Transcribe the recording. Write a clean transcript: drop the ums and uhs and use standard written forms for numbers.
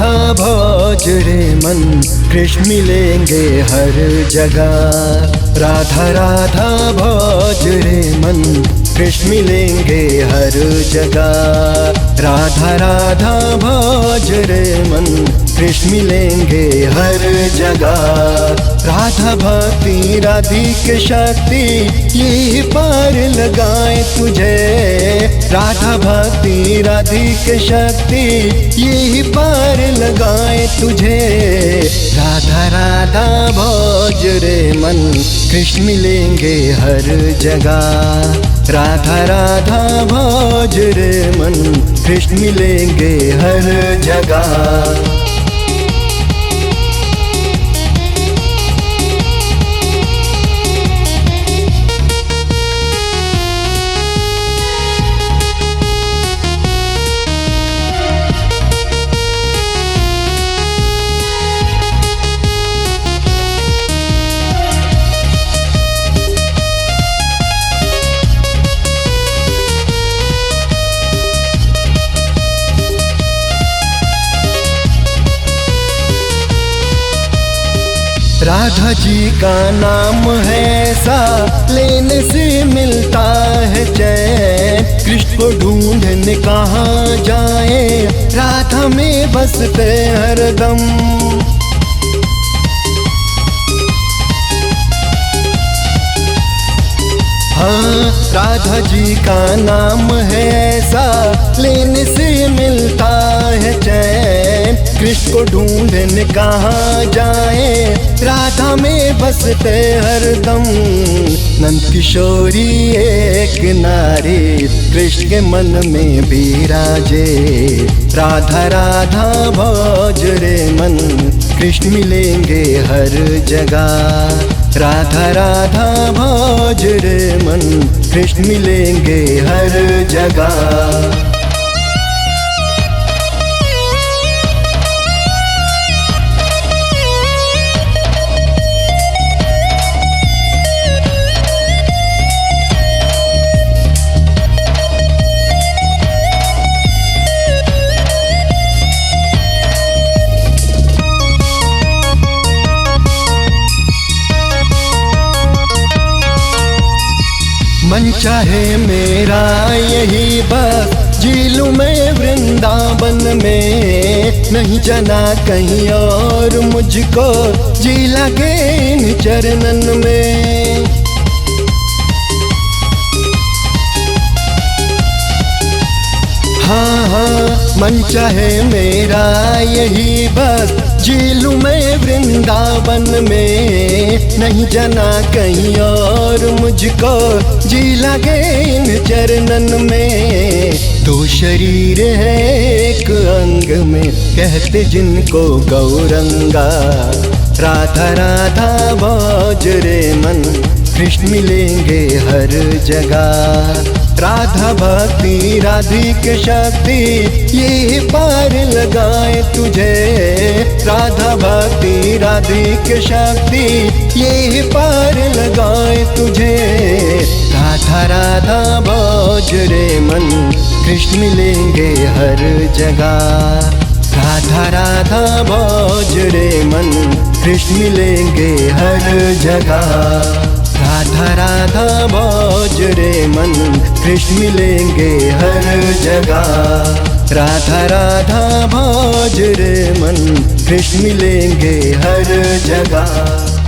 राधा भोज रे मन, कृष्ण मिलेंगे हर जगह। राधा राधा भोज रे मन, कृष्ण मिलेंगे हर जगह। राधा राधा भोज रे मन, कृष्ण मिलेंगे हर जगह। राधा भक्ति राधिक शक्ति ये पार लगाए तुझे। राधा भक्ति राधिक शक्ति ये पार लगाए तुझे। राधा राधा भोज रे मन, कृष्ण मिलेंगे हर जगह। राधा राधा भोज रे मन, कृष्ण मिलेंगे हर जगह। राधा जी का नाम है ऐसा, लेने से मिलता है चैन। कृष्ण को ढूंढने कहाँ जाए, राधा में बसते हरदम। हाँ, राधा जी का नाम है ऐसा, लेने से मिलता है चैन। कृष्ण को ढूंढने कहाँ जाए, राधा में बसते हरदम। नंद किशोरी एक नारी, कृष्ण के मन में बिराजे। राधा राधा भोज रे मन, कृष्ण मिलेंगे हर जगह। राधा राधा भोज रे मन, कृष्ण मिलेंगे हर जगह। मन चाहे मेरा यही बस, जी लूं मैं वृंदावन में। नहीं जाना कहीं और मुझको, जी लगे इन चरणन में। हाँ हाँ, मन चाहे मेरा यही बस, जी लूं मैं वृंदावन में। नहीं जाना कहीं और मुझको, जी लगे इन चरणन में। दो शरीर है एक अंग में, कहते जिनको गौरंगा। राधा राधा भोज रे मन, कृष्ण मिलेंगे हर जगह। राधा भक्ति राधिक शक्ति ये पार लगाए तुझे। राधा भक्ति राधिक शक्ति ये पार लगाए तुझे। राधा राधा भोज रे मन, कृष्ण मिलेंगे हर जगह। राधा राधा भोज रे मन, कृष्ण मिलेंगे हर जगह। राधा राधा भोज रे मन, कृष्ण मिलेंगे हर जगह। राधा राधा भोज रे मन, कृष्ण मिलेंगे हर जगह।